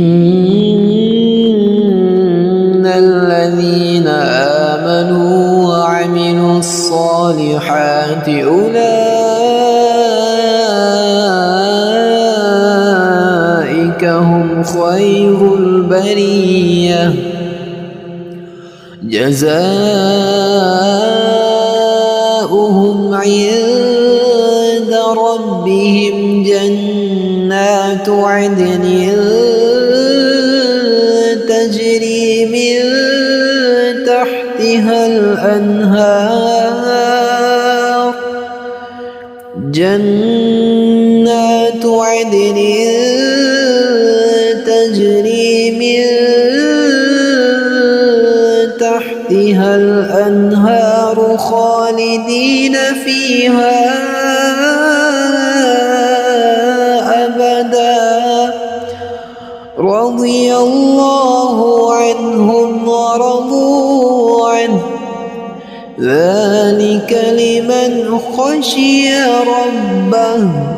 إن الذين آمنوا وعملوا الصالحات أولئك هم خير البرية جزاؤهم عند ربهم جنات عدن تجري من تحتها الأنهار جنات عدن تجري من تحتها الأنهار خالدين فيها أبدا رضي الله عنهم ورضوا عنه ذلك لمن خشي ربه